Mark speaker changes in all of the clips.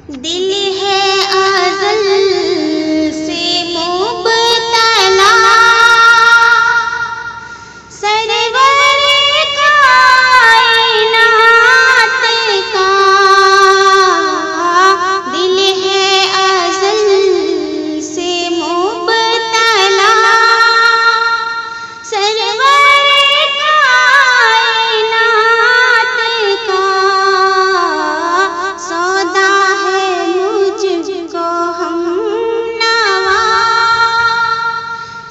Speaker 1: दिल है अज़ल से मुबतला, सरवर कायनात का। दिल है अज़ल से मुबतला, सरवर कायनात का। सौदा है मुझको हमनवा,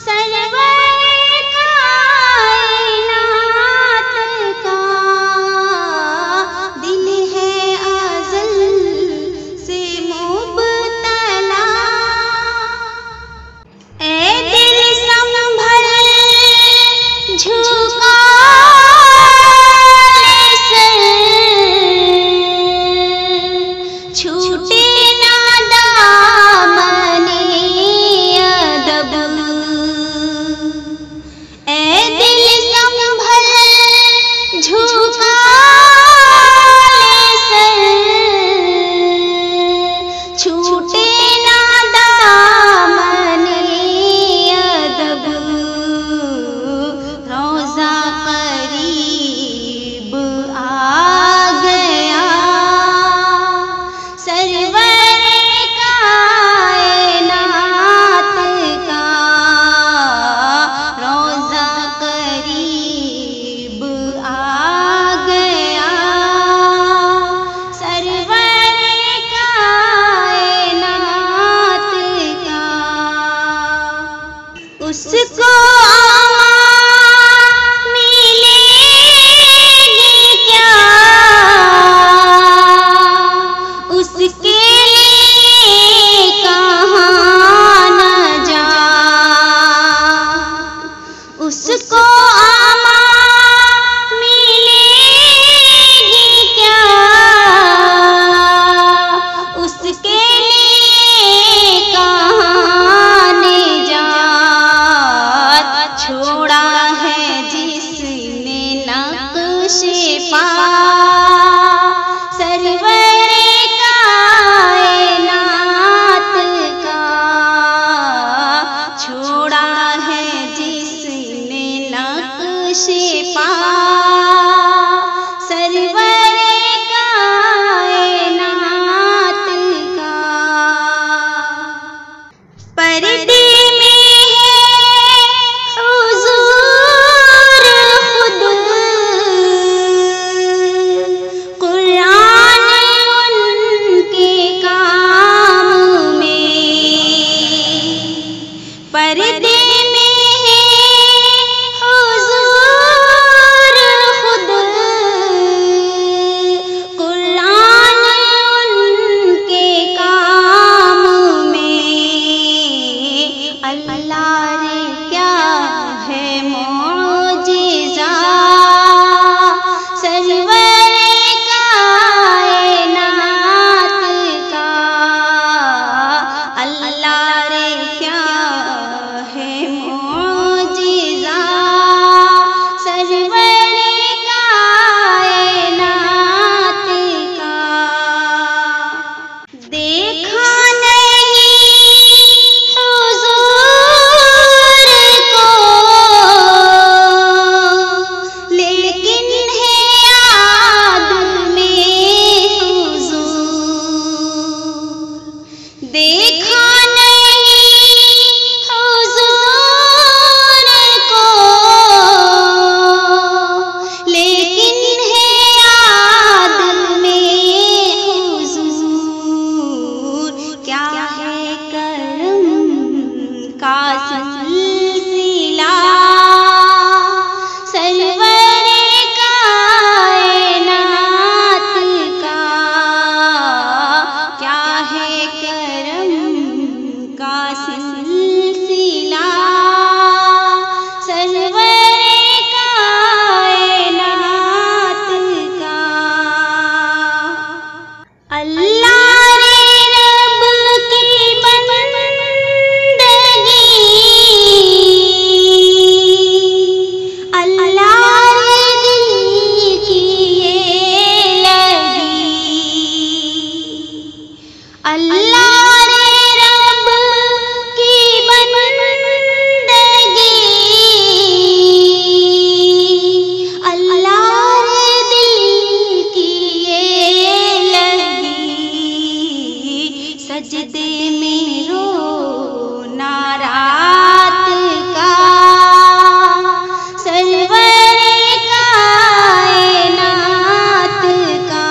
Speaker 1: सरवर कायनात का। दिल है अज़ल से मुबतला। ए दिल संभल झुका छूटे ना दामने अदब। ए दिल संभल झुका छूटे ना दामने अदब। रोज़ा करीब आ गया, सरवर कायनात का। रोज़ा करीब आ गया, सरवर कायनात का। उसको मिलेगी क्या, उसके लिए कहाँ न जा। उसको मिलेगी क्या, उसके लिए कहाँ न जा। छोड़ा है जिसने नक्शे पा, सरवर कायनात का। छोड़ा है जिसने नक्शे पा, सरवर कायनात का। पर्दे में है हुज़ूर खुद, कुरान उनके काम में। पर्दे में है हुज़ूर खुद, कुरान उनके काम में। अल्लाह रे क्या है मौजिज़ा, सरवर कायनात का। अल्लाह रे क्या है मौजिज़ा, सरवर कायनात का। देखा नहीं हुज़ूर को, लेकिन है याद में हुज़ूर। देखा नहीं हुज़ूर को, लेकिन है याद में हुज़ूर। क्या है करम का सिलसिला, सरवर कायनात का। क्या है करम सजदे में रोना रात का, सरवरे कायनात का,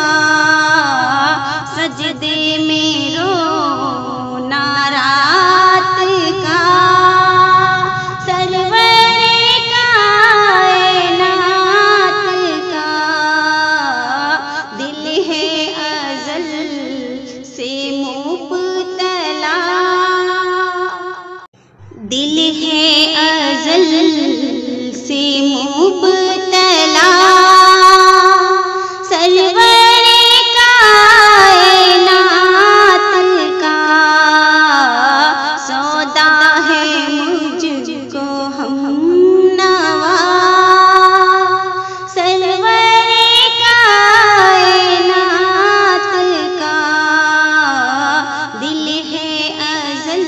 Speaker 1: सजदे में रोना रात का, सरवरे कायनात का। दिल है अज़ल से मुब्तला, दिल है अज़ल से मुब्तला, सरवरे कायनात का। सौदा है मुझको हमनवा, सरवरे कायनात का। दिल है अज़ल